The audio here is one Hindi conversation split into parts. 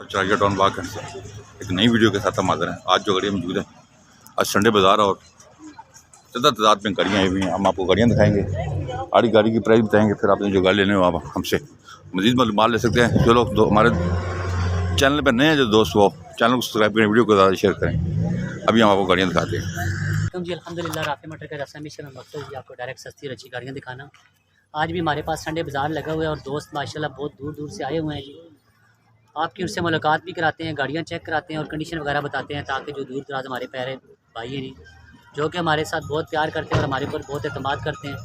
और चराइया टाउन बाग से एक नई वीडियो के साथ हम हाजिर हैं। आज जो गाड़ियाँ मौजूद हैं, आज संडे बाज़ार और ज़्यादा तादाद में गाड़ियाँ आई हुई हैं। हम आपको गाड़ियाँ दिखाएंगे, आड़ी गाड़ी की प्राइस बताएंगे, फिर आपने जो गाड़ी लेने हो आप हमसे मज़ीद मालूमात ले सकते हैं। जो लोग हमारे चैनल पर नए हैं, जो दोस्त वो चैनल को सब्सक्राइब करें, वीडियो को ज़्यादा शेयर करें। अभी हम आपको गाड़ियाँ दिखाते हैं। जी अल्हम्दुलिल्लाह राफ़ी मोटर का रस्म मिशन मकसद जी आपको डायरेक्ट सस्ती और अच्छी गाड़ियाँ दिखाना। आज भी हमारे पास संडे बाज़ार लगा हुआ है और दोस्त माशाल्लाह बहुत दूर दूर से आए हुए हैं जी। आपकी उनसे मुलाकात भी कराते हैं, गाड़ियाँ चेक कराते हैं और कंडीशन वगैरह बताते हैं, ताकि जो दूर दराज हमारे प्यारे भाई हैं जी, जो कि हमारे साथ बहुत प्यार करते हैं और हमारे ऊपर बहुत एतमाद करते हैं,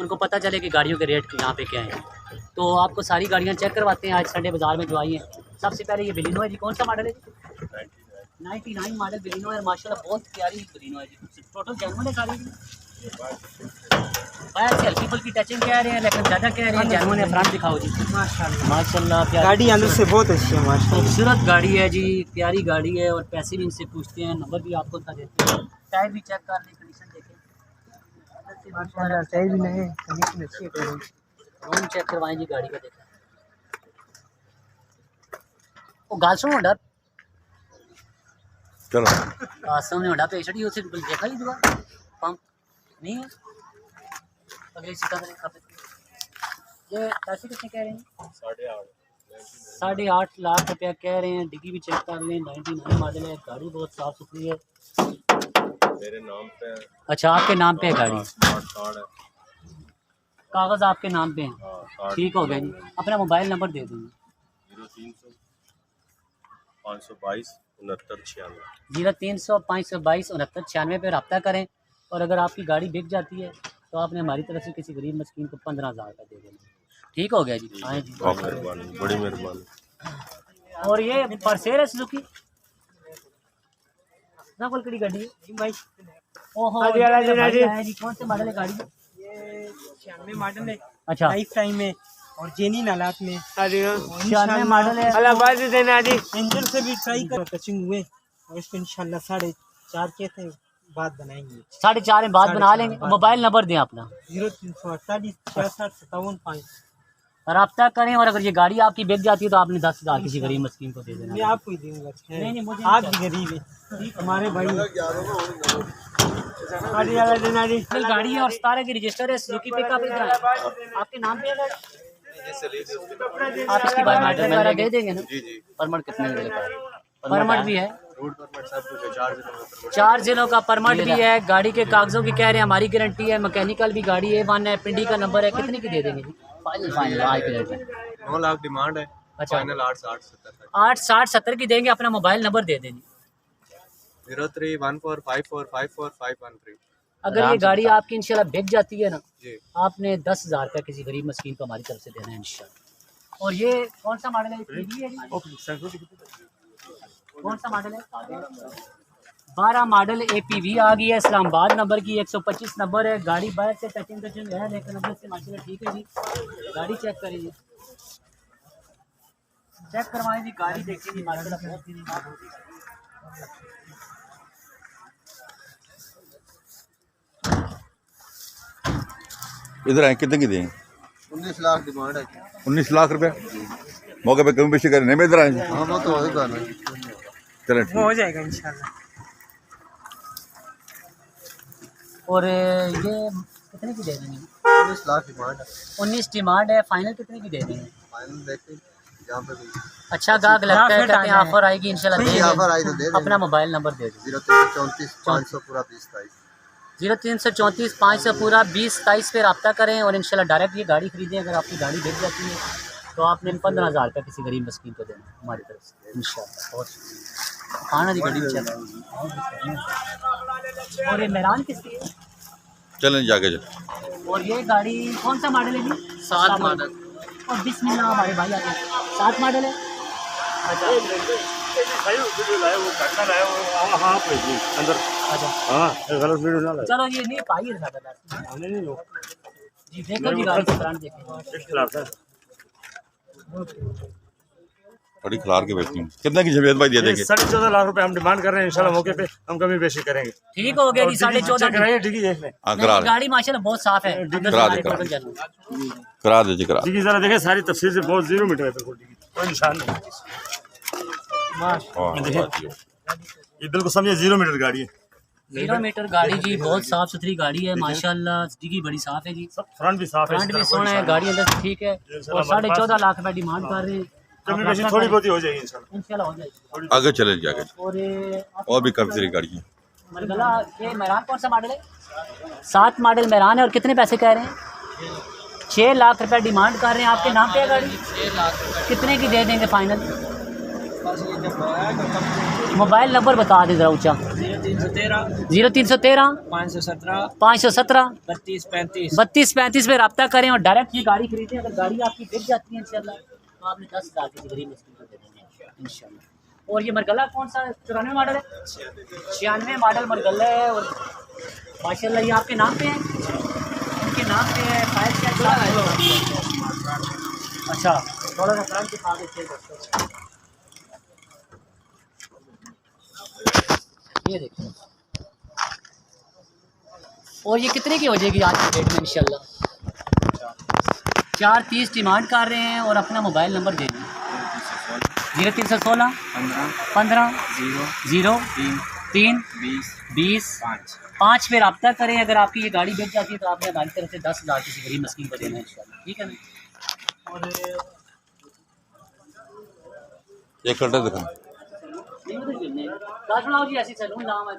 उनको पता चले कि गाड़ियों के रेट यहाँ पे क्या हैं। तो आपको सारी गाड़ियाँ चेक करवाते हैं आज संडे बाज़ार में जो आई हैं। सबसे पहले ये बलिनो है जी, कौन सा मॉडल है जी? 99 मॉडल बलिनो है माशाल्लाह, बहुत प्यारी बलिनो है जी। टोटल जेन्युइन है सारी, बाहर से हल्की फुल्की टचिंग कह रहे हैं लेकिन ज़्यादा कह रहे हैं जेन्युइन है। फ्रंट दिखाओ जी। माशाल्लाह गाड़ी अंदर से बहुत अच्छी है, माशाल्लाह खूबसूरत गाड़ी है जी, प्यारी गाड़ी है और पैसे भी इनसे पूछते हैं, नंबर भी आपको बता देते हैं। टायर भी चेक कर लें, कंडीशन देखें माशाल्लाह, टायर भी नए, कंडीशन अच्छी है। रूम चेक करवाएं जी गाड़ी का। देखें वो गाल सुनो होंडा, चलो सामने होंडा पे छड़ी उसे देखा ही दुआ पंप नहीं है। अगले सीटा में ये पैसे कितने कह रहे हैं? 8.5 लाख रुपया कह रहे हैं। डिग्गी भी चेक कर लें, 99 मॉडल है, गाड़ी बहुत साफ़ सुथरी है। मेरे नाम पे। अच्छा, आपके नाम पे है गाड़ी? कार्ड है, कागज़ आपके नाम पे हैं? ठीक हो गया जी। अपना मोबाइल नंबर दे देंगे। 0300 522 6996। 0300 522 6996 पे रब्ता करें। और अगर आपकी गाड़ी बिक जाती है तो आपने हमारी तरफ से किसी गरीब मस्कीन को 15,000 का दे देना। ठीक हो गया जी। हाँ जी, बड़ी मेहरबानी। और ये परसेर है सुजुकी ना, कोई कड़ी गाड़ी है भाई? ओहो जी, कौन से मॉडल है गाड़ी? ये 96 मॉडल है। अच्छा, लाइफ टाइम में और जेन्युइन हालात में। 96 मॉडल है। इंजन से भी ट्राई कर, टचिंग हुए और इसको इंशाल्लाह 4.5 के थे बाद बनाएंगे। 4.5 में बात बना लेंगे। मोबाइल नंबर दें अपना। 0348 66 57 5। रब्ता करें और अगर ये गाड़ी आपकी बिक जाती है तो आपने 10,000 किसी गरीब मस्कीन को दे मैं देना। आपको ही दूंगा। नहीं मुझे आप भी गरीब है, हमारे भाई। गाड़ी है और 17 की रजिस्टर है, सुजुकी पिकअप है। आपके नाम पे है गाड़ी? आप इसकी बायोमेट्रिक वगैरह दे देंगे ना? जी जी। परमिट कितने का? परमिट भी है, रोड परमिट सब कुछ है, 4 जिलों का 4 जिलों का परमिट भी है। गाड़ी के कागजों की कह रहे हैं, हमारी गारंटी है। मैकेनिकल भी गाड़ी है, वन है, पिंडी का नंबर है। कितने की दे देंगे जी? फाइनल 9 लाख डिमांड है। अच्छा, फाइनल 860 860-70 की देंगे। अपना मोबाइल नंबर दे देंगे। 031454545513। अगर ये गाड़ी आपकी इंशाल्लाह बिक जाती है ना, जी। आपने 10,000 का किसी गरीब मस्कीन को हमारी तरफ से देना है इंशाल्लाह। और ये कौन सा मॉडल है? कौन सा मॉडल है? 12 मॉडल APV आ गई है, इस्लामाबाद नंबर की, 125 नंबर है। गाड़ी बाहर से टचिंग है लेकिन अंदर से माशाल्लाह ठीक है जी। गाड़ी चेक करें जी, चेक करवाएं जी, गाड़ी देखिए जी, माशाल्लाह बहुत ही। इधर आए, कितने की देंगे? 19 लाख डिमांड है। 19 लाख रुपया मौके पे कमी पेशी करें। नहीं, इधर आए। हाँ वो तो होगा ना। चलें, वो हो जाएगा इंशाल्लाह। और ये कितने की दे देंगे? 19 लाख डिमांड है। 19 डिमांड है। फाइनल कितने की दे देंगे? फाइनल देखते जहाँ पे भी अच्छा गाहक लगता है, कहते हैं ऑफर आएगी इंशाल्लाह दे ऑफर आई तो दे देंगे। अपना मोबाइल नंबर दे दें। 0334 500 पूरा 20 0334 500 पूरा 20 पे रब्ता करें और इंशाल्लाह डायरेक्ट ये गाड़ी खरीदें। अगर आपकी गाड़ी बिक जाती है तो आपने 15,000 का किसी गरीब मस्कीन को देना हमारी तरफ से इंशाल्लाह। बहुत शुक्रिया। खाना दी गाड़ी चल। और ये मेहरान किसकी है? चलें जाके चल। और ये गाड़ी कौन सा मॉडल है जी? 7 मॉडल। और बिस्मिल्लाह हमारे भाई आ गए। 7 मॉडल है। अच्छा चलो ये नहीं पाई है जी। देखो जी गाड़ी का ब्रांड देखो। बड़ी खिलार के बैठती हूँ। कितने की जमीयत भाई दे देंगे? 14.5 लाख रुपए हम डिमांड कर रहे हैं। इंशाल्लाह मौके पे हम कमी पेशी करेंगे। ठीक हो गया जी। 14.5 कराइए डिग्गी देख लें। हाँ, करा दे, गाड़ी माशाल्लाह बहुत साफ है। करा दे, करा दे जी, करा दे। डिग्गी जरा देखें, सारी तफसील से बहुत 0 मीटर है, बिल्कुल डिग्गी कोई निशान नहीं। ये बिल्कुल समझे 0 मीटर गाड़ी है। 0 मीटर गाड़ी जी, बहुत साफ सुथरी गाड़ी है माशाल्लाह, डिग्गी बड़ी साफ है जी, फ्रंट भी साफ है, फ्रंट भी सोना है, गाड़ी अंदर से ठीक है। और 14.5 लाख रुपए डिमांड कर रहे हैं। कमी बेशी थोड़ी बहुत ही हो जाएगी इंशाल्लाह हो जाएगी। आगे चले जाएगा और भी काफ़ी सारी गाड़ियाँ। मरगला ये मेहरान कौन सा मॉडल है? 7 मॉडल मेहरान है। और कितने पैसे कह रहे हैं? 6 लाख रुपए डिमांड कर रहे हैं। आपके नाम पे है गाड़ी? 6 लाख रुपए। कितने की दे देंगे फाइनल? मोबाइल नंबर बता दें ज़रा ऊँचा। 0313 517 3235 में रब्ता करें और डायरेक्ट ये गाड़ी खरीदें। अगर गाड़ी आपकी बिक जाती है इंशाल्लाह तो आपने 10,000 की गरीब मुस्लिम को दे देंगे इंशाल्लाह। और ये मरगला कौन सा 94 मॉडल है? 96 मॉडल मरगला है। और माशाल्लाह ये आपके नाम पे है? उनके नाम पे है। File check. अच्छा थोड़ा सा फ्रंट दिखा देते हैं दोस्तों। ये देखिए। और ये कितने की हो जाएगी आज की डेट में इंशाल्लाह? 430 डिमांड कर रहे हैं। और अपना मोबाइल नंबर दे दें। 0316 15 0 3 20 5 पे रब्ता करें। अगर आपकी ये गाड़ी बिक जाती है तो आपने हमारी तरफ से 10,000 किसी गरीब मस्कीन को देना है इंशाल्लाह, ठीक है ना? और एक कल्टर दिखा जी ऐसी सैलून नाम है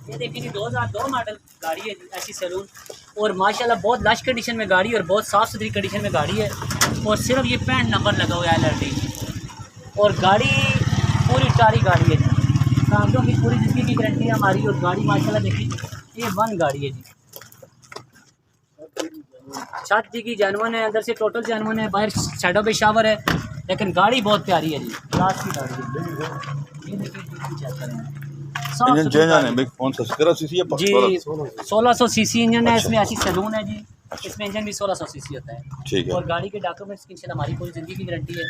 ये देखिए जी 2002 मॉडल गाड़ी है ऐसी सैलून। और माशाल्लाह बहुत लश कंडीशन में गाड़ी और बहुत साफ़ सुथरी कंडीशन में गाड़ी है। और सिर्फ ये 65 नंबर लगा हुआ है LRD। और गाड़ी पूरी टारी गाड़ी है जी, सामने की पूरी ज़िंदगी की गारंटी है हमारी। और गाड़ी माशाल्लाह देखिए A1 गाड़ी है जी, छत की जेन्युइन है, अंदर से टोटल जेन्युइन है, बाहर शैडो पे शावर है, लेकिन गाड़ी बहुत प्यारी है जी, क्लास की गाड़ी है। ये देखिए इंजन चेंज आने में कौन सा 17 सीसी है जी 1600 सीसी इंजन है इसमें। ऐसी सैलून है जी, इसमें इंजन भी 1600 सीसी होता है। ठीक है। और गाड़ी के डॉक्यूमेंट्स की इंशाल्लाह हमारी पूरी ज़िंदगी की गारंटी है।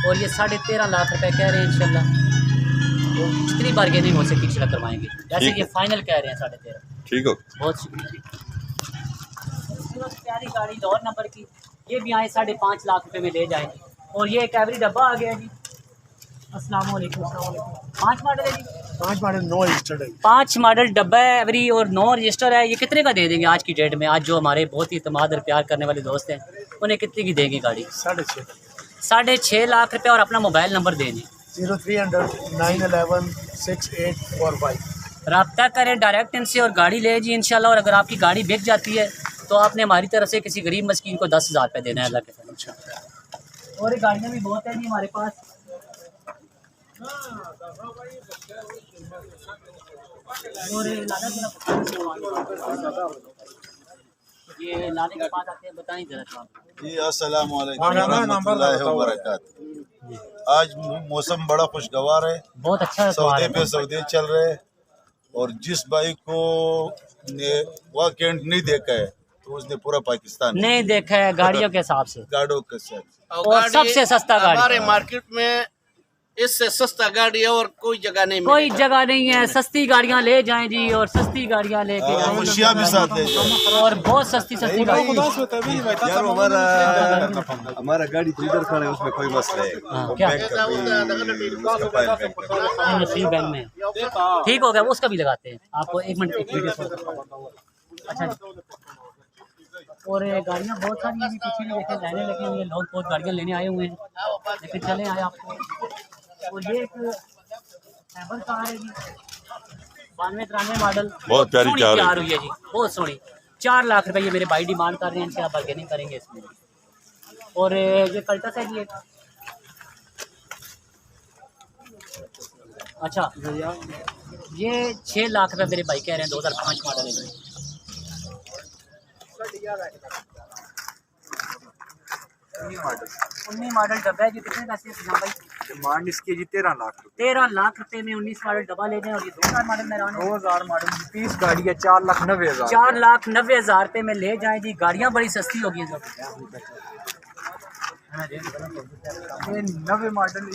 और ये 13.5 लाख रुपए कह रहे हैं इंशाल्लाह। तो जितनी बार्गेनिंग हो सकती इंशाल्लाह करवाएंगे, जैसे ये फाइनल कह रहे हैं 13.5। ठीक हो, बहुत शुक्रिया। प्यारी गाड़ी लाहौर नंबर की, ये भी आए 5.5 लाख रुपए में ले जाएंगे। और ये एक एवरी डब्बा आ गया जी। अस्सलाम वालेकुम। 5 मॉडल है जी, 5 मॉडल 9 रजिस्टर्ड है। 5 मॉडल डब्बा है एवरी और 9 रजिस्टर है। ये कितने का दे देंगे आज की डेट में? आज जो हमारे बहुत ही इत्मीनाद और प्यार करने वाले दोस्त हैं उन्हें कितने की देंगे गाड़ी? 6.5 लाख रुपए। और अपना मोबाइल नंबर दे दें। 0300 911 6845। रब्ता करें डायरेक्ट इनसे और गाड़ी ले जी इंशाल्लाह। और अगर आपकी गाड़ी बिक जाती है तो आपने हमारी तरफ से किसी गरीब मस्कीन को 10,000 रुपये देना है अल्लाह के फजल। और ये गाड़ियाँ भी बहुत है जी हमारे पास। और ये लाने के बाद आते हैं, बताएं जरा। जी अस्सलाम वालेकुम रहमतुल्लाहि व बरकातहू। आज मौसम बड़ा खुशगवार है, बहुत अच्छा सौदे पे सौदे चल रहे हैं। और जिस भाई को ने वीकेंड नहीं देखा है तो उसने पूरा पाकिस्तान नहीं देखा है गाड़ियों के हिसाब से, गाड़ियों के साथ। और सबसे सस्ता गाड़ी हमारे मार्केट में इससे सस्ता गाड़ी है और कोई जगह नहीं कोई मिलेगा। जगह नहीं है। सस्ती गाड़ियाँ ले जाएं जी, और सस्ती गाड़ियाँ लेके जाएं, खुशियाँ भी साथ ले जाए। और बहुत सस्ती सस्ती गाड़ी। यार हमारा गाड़ी तो इधर खड़ा है, उसमें कोई मसला है। क्या बैंक का नसीब बैंक में ठीक हो गया, वो उसका भी लगाते हैं आपको। 1 मिनट एक वीडियो। अच्छा जी। और गाड़ियाँ बहुत सारी हैं, पीछे नहीं देखे जाने, लेकिन ये लोग बहुत गाड़ियाँ लेने आए हुए हैं, लेकिन चले आए आपको। और ये एक हैबर कार है जी, 92-93 मॉडल, बहुत प्यारी कार तैयार हुई है जी, बहुत सोहनी। 4 लाख रुपए ये मेरे भाई डिमांड कर रहे हैं, इनसे आप बार्गेनिंग करेंगे इसमें। और ये कल्टस है जी। अच्छा ये 6 लाख रुपए मेरे भाई कह रहे हैं, 2005 मॉडल है जी। 19 मॉडल डब्बा है जी। कितने पैसे भाई डिमांड इसकी जी 13 लाख रुपए। 13 लाख रुपए में 19 मॉडल डब्बा ले जाएं। और ये 2000 मॉडल में 2000 मॉडल 30 गाड़ी है, 4,90,000। 4,90,000 रुपए में ले जाएं जी। गाड़ियाँ बड़ी सस्ती होगी सब। नवे मॉडल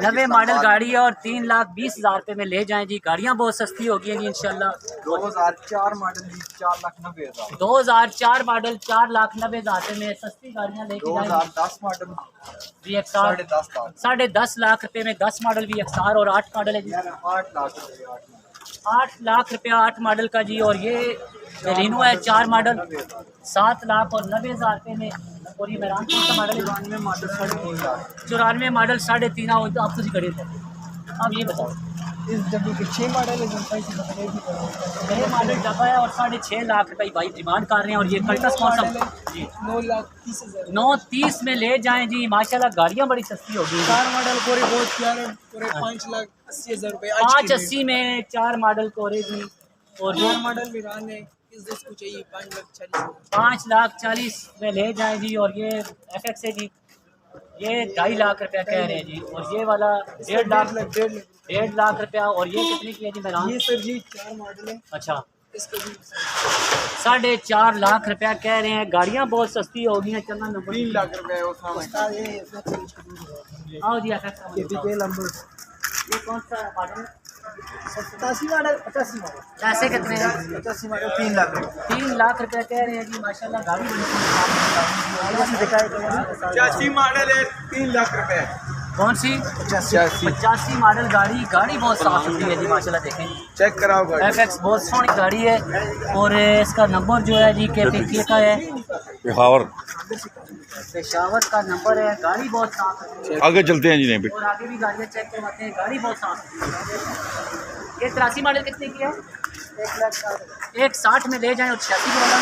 नवे मॉडल गाड़ी है और 3,20,000 रुपये में ले जाएं जी। गाड़ियाँ बहुत सस्ती होगी हैं जी इंशाल्लाह। 2004 मॉडल 4,90,000। 2004 मॉडल 4,90,000 रुपये में सस्ती गाड़ियाँ लेके जाएंगे। 2010 मॉडल VXR 10.5 लाख रुपये में 10 मॉडल VXR और 8 मॉडल है जी। 8 लाख रुपये 8 लाख रुपया 8 मॉडल का जी। और ये रीनो है 4 मॉडल 7,90,000 रुपये में। और ये मेरान कौन सा मॉडल है? 94 मॉडल 3.5 लाख। 94 मॉडल 3.5 तो आप तो खड़े थे। अब ये बताओ इस डब्बे के 6 मॉडल है, जनता से नए मॉडल डब्बा है और 6.5 लाख रुपये भाई डिमांड कर रहे हैं। और ये कल्टस कौन सा जी? 9,30,000। 9.30 में ले जाएं जी माशाल्लाह। गाड़ियाँ बड़ी सस्ती होगी। 4 मॉडल कोरे बहुत प्यारे, पूरे 5,80,000 रुपये। 5.80 में 4 मॉडल कोरे जी। और 4 मॉडल वीरान है, किस देश को चाहिए? 5,40,000। 5,40,000 में ले जाएं जी। और ये FX है जी, ये 2.5 लाख रुपया कह रहे हैं जी। और ये वाला 1.5 लाख रुपया। और ये कितने की है जी मेरा? ये सर जी 4 मॉडल है, अच्छा इसको भी 4.5 लाख रुपया कह रहे हैं। गाड़ियाँ बहुत सस्ती हो गई हैं। चलना नंबर 3 लाख रुपये वो सामने। आओ जी FX का नंबर ये कौन सा मॉडल है? 87 मॉडल 85 मॉडल पैसे कितने हैं? 85 मॉडल 3 लाख रुपये। 3 लाख रुपया कह रहे हैं जी माशाल्लाह। गाड़ी बड़ी 85 मॉडल है 3 लाख रुपये। कौन सी? 85 मॉडल गाड़ी। गाड़ी बहुत साफ सुथरी है जी माशाल्लाह। देखें चेक कराओ गाड़ी। FX बहुत सोहनी गाड़ी है। और इसका नंबर जो है जी KPK का है, पेशावर का नंबर है। गाड़ी बहुत साफ है। आगे चलते हैं जी। नहीं और आगे भी गाड़ियाँ चेक करवाते हैं। गाड़ी बहुत साफ है। ये 83 मॉडल कितने की है? 1,60,000 में ले जाएं। और 86 वाला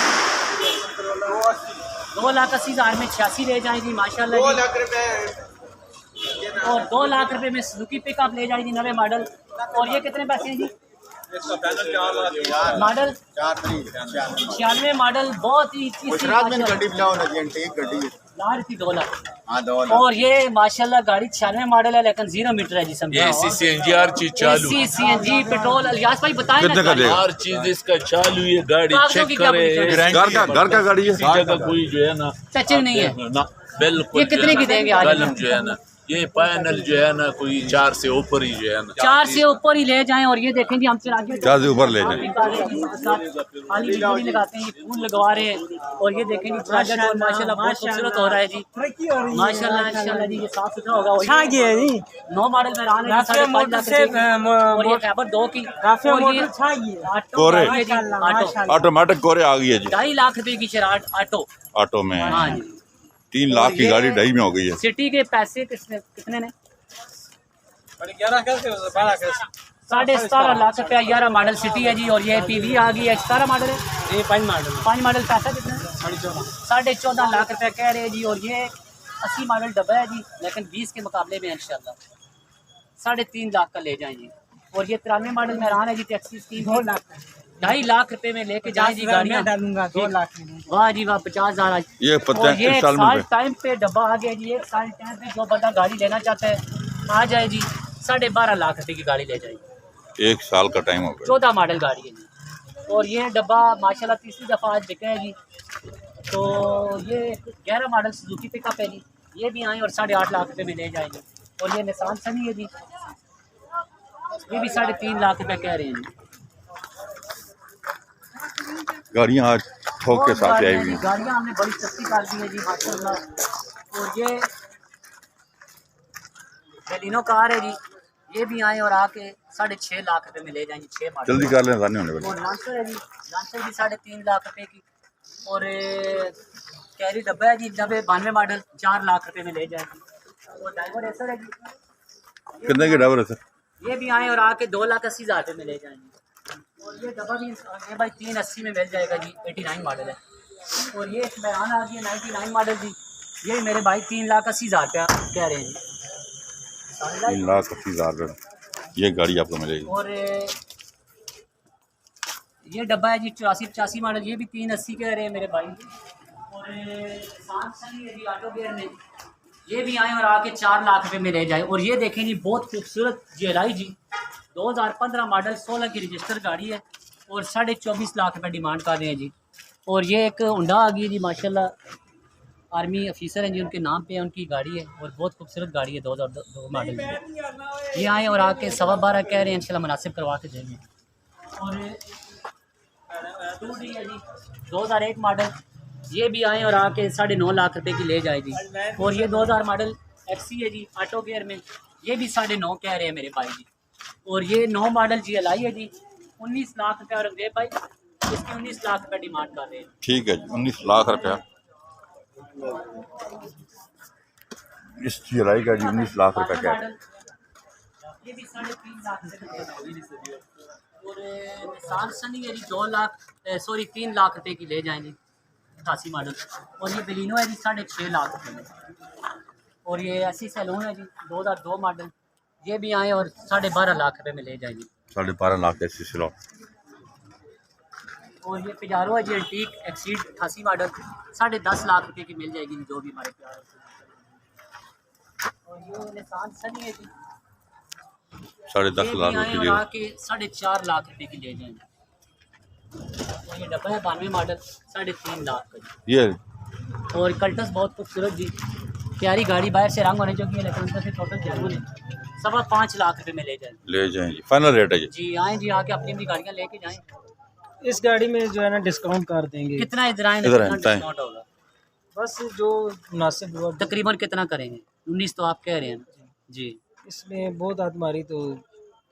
2,80,000 में 86 ले जाएं जी माशाल्लाह। 2 लाख रुपये। और 2 लाख रुपए में सुजुकी पिकअप ले जाएगी नवे मॉडल। और ये कितने पैसे हैं जी? मॉडल 96 मॉडल बहुत ही लार थी 2 लाख। और ये माशाल्लाह गाड़ी 96 मॉडल है लेकिन 0 मीटर है जी। समझे CNG हर चीज चालू, CNG पेट्रोल। अलियास भाई बताएं कितने का देगा? हर चीज इसका चालू है। गाड़ी कागजों की चेक क्या करे। पोजीशन घर का गाड़ी है। किसी जगह कोई जो है ना टचिंग नहीं है। ना बिल्कुल। ये कितने की देंगे आज? कलम जो है ना ये पैनल जो है ना कोई 4 से ऊपर ही जो है ना 4 से ऊपर ही ले जाएं। और ये देखें जी हमसे आगे 4 से ऊपर ले जाएं। खाली बिजली लगाते हैं, ये फूल लगवा रहे हैं। और ये देखें जी प्रोजेक्ट और माशाल्लाह बहुत खूबसूरत हो रहा है जी माशाल्लाह। इंशाल्लाह जी ये साफ सुथरा होगा। 9 मॉडल में रहने और ये फैबर 2 की कोरे ऑटोमेटिक कोरे आ गई है जी। 2.5 लाख रुपए की शराट ऑटो में हाँ जी। 3 लाख की गाड़ी 2.5 में हो गई है। सिटी के पैसे कितने ने? 17.5 लाख रुपया 11 मॉडल सिटी है जी। और ये PV आ गई है। 17 मॉडल है, ये 5 मॉडल पैसा कितना? 14.5 लाख रुपया कह रहे हैं जी। और ये 80 मॉडल डब्बा है जी लेकिन 20 के मुकाबले में इंशाल्लाह 3.5 लाख का ले जाएंगे। और ये 93 मॉडल में है जी। टैक्सी 2.5 लाख रुपए में लेके जाए जी गाड़ियाँ। 2 लाख में। वाह जी वाह 50,000। ये 35 साल में टाइम पे डब्बा आ गया जी। 1 साल टाइम पे जो बंदा गाड़ी लेना चाहता है आ जाए जी। 12.5 लाख रुपए की गाड़ी ले जाएगी। 1 साल का टाइम हो गया। 14 मॉडल गाड़ी है जी। और ये डब्बा माशाल्लाह तीसरी दफ़ा आज बिका है जी। तो ये 11 मॉडल सुजुकी पिकअप है जी। ये भी आए और 8.5 लाख रुपए में ले जाएंगे। और ये निसान सनी है जी, ये भी 3.5 लाख रुपए कह रहे हैं जी। गाड़ियाँ आज ठोक के साथ आई हुई हैं। गाड़ियाँ हमने बड़ी सस्ती कर दी है जी माशाल्लाह। और ये बेलिनो कार है जी, ये भी आए और आके 6.5 लाख रुपए में ले जाएंगे। 6 मॉडल जल्दी कर लें, जाने होने वाले। और लांसर है जी, लांसर भी 3.5 लाख रुपए की। और कैरी डब्बा है जी 92 मॉडल 4 लाख रुपए में ले जाएगी। और ड्राइवर ऐसा है जी, कितने के ड्राइवर है सर? ये भी आए और आके 2,80,000 रुपए में ले जाएंगे। और ये डब्बा भी ये भाई 380 में मिल जाएगा जी। 89 मॉडल है। और ये एक मैरान आ गई है 99 मॉडल जी, ये मेरे भाई 3,80,000 रुपया कह रहे हैं जी। 3,80,000 रुपये ये गाड़ी आपको मिलेगी। और ये डब्बा है जी 84-85 मॉडल, ये भी 380 कह रहे हैं मेरे भाई। और सैमसंग है जी ऑटो गेयर में, ये भी आए और आके 4 लाख रुपए में ले जाए। और ये देखें जी बहुत खूबसूरत GLI जी 2015 मॉडल 16 की रजिस्टर गाड़ी है और 24.5 लाख रुपए डिमांड कर रहे हैं जी। और ये एक हुंडा आ गई जी माशाल्लाह आर्मी ऑफिसर हैं जी, उनके नाम पे है, उनकी गाड़ी है और बहुत खूबसूरत गाड़ी है 2002 मॉडल की। ये आए और आके 12.25 कह रहे हैं, इंशाल्लाह मुनासिब करवा के देंगे। और 2D है जी 2001 मॉडल, ये भी आए और आके 9.5 लाख रुपए की ले जाए जी। और ये 2000 मॉडल XC है जी ऑटो गियर में, ये भी 9.5 कह रहे हैं मेरे भाई जी। और ये 9 मॉडल GLI है जी 19 लाख रुपये, और रंगे भाई इसकी 19 लाख रुपये डिमांड कर रहे हैं। ठीक है जी, 19 लाख रुपया इस GLI का जी, 19 लाख रुपया क्या है। ये भी 3.5 लाख से। और निसान सनी है जी 3 लाख रुपए की ले जाएंगे 88 मॉडल। और ये बेलिनो है जी 6.5 लाख रुपए में। और ये ऐसी सैलून है जी 2002 मॉडल, ये भी आए और 12.5 लाख रुपए में ले जाएंगे। 12.5 लाख ऐसी सैलून। और ये पिजारो है जी एंटीक एक्सीड 88 मॉडल, 10.5 लाख रुपए की मिल जाएगी जो भी हमारे प्यार है। और ये निसान सनी है जी 10.5 लाख रुपये की। आके 4.5 लाख रुपए की ले जाएंगे। और ये डब्बा है 92 मॉडल 3.5 लाख का जी। ये और कल्टस बहुत खूबसूरत जी, प्यारी गाड़ी, बाहर से रंग होने चाहिए, लेकिन अंदर से टोटल जैनुइन है। 5.25 लाख रुपए में ले जाएंगे जी, फाइनल रेट है जी। जी आएँ जी, आके अपनी अपनी गाड़ियाँ लेके जाएँ। इस गाड़ी में जो है ना डिस्काउंट कर देंगे। कितना इधर आए, इधर कितना आएं, डिस्काउंट होगा? बस जो मुनासिब हुआ तकरीबन कितना करेंगे? 19 तो आप कह रहे हैं जी। इसमें बहुत आदमारी तो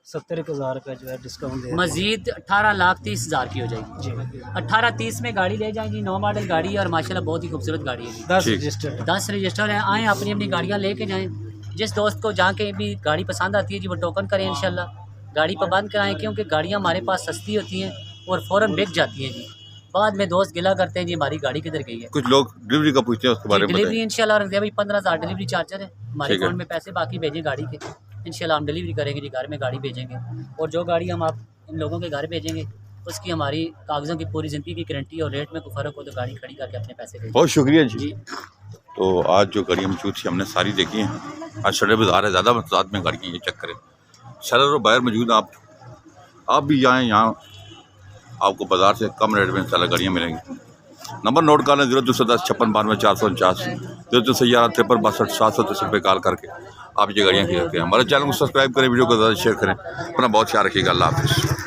70,000 का जो है डिस्काउंट दे। मजीद 18,30,000 की हो जाएगी जी। 18-30 में गाड़ी ले जाएंगी, 9 मॉडल गाड़ी है और माशाल्लाह बहुत ही खूबसूरत गाड़ी है जी। 10 ठीक। रजिस्टर्ड 10 रजिस्टर हैं, आएँ अपनी अपनी गाड़ियाँ लेके जाएँ। जिस दोस्त को जहाँ के भी गाड़ी पसंद आती है जी वो टोकन करें इंशाल्लाह, गाड़ी पर बंद कराएँ, क्योंकि गाड़ियाँ हमारे पास सस्ती होती हैं और फ़ौरन बिक जाती हैं जी। बाद में दोस्त गिला करते हैं जी हमारी गाड़ी किधर गई है। कुछ लोग डिलीवरी का पूछते हैं, उसके बारे में डिलीवरी बताइए। इंशाल्लाह रख दिया भाई, 15,000 डिलीवरी चार्जर है हमारे ठीक है। अकाउंट में, पैसे बाकी भेजें गाड़ी के, इंशाल्लाह हम डिलीवरी करेंगे जी, घर में गाड़ी भेजेंगे। और जो गाड़ी हम आप इन लोगों के घर भेजेंगे उसकी हमारी कागज़ों की पूरी ज़िंदगी की गारंटी, और रेट में कोई फ़र्क हो तो गाड़ी खड़ी करके अपने पैसे भेजें। बहुत शुक्रिया जी। जी तो आज जो गाड़ियाँ मौजूद थी हमने सारी देखी हैं। आज संडे बाज़ार है, ज़्यादा तादाद में गाड़ियाँ, ये चेक करें। सेलर और बायर मौजूद हैं, आप भी जाएँ, यहाँ आपको बाज़ार से कम रेट में इंशाल्लाह गाड़ियाँ मिलेंगी। नंबर नोट कर लें 0210 56 92 449, 0211 53 62 763 पे कॉल करके आप ये गाड़ियाँ खरीद सकते हैं। हमारे चैनल को सब्सक्राइब करें, वीडियो को ज़्यादा शेयर करें। अपना बहुत ख्याल रखिएगा। अल्लाह हाफ़िज़।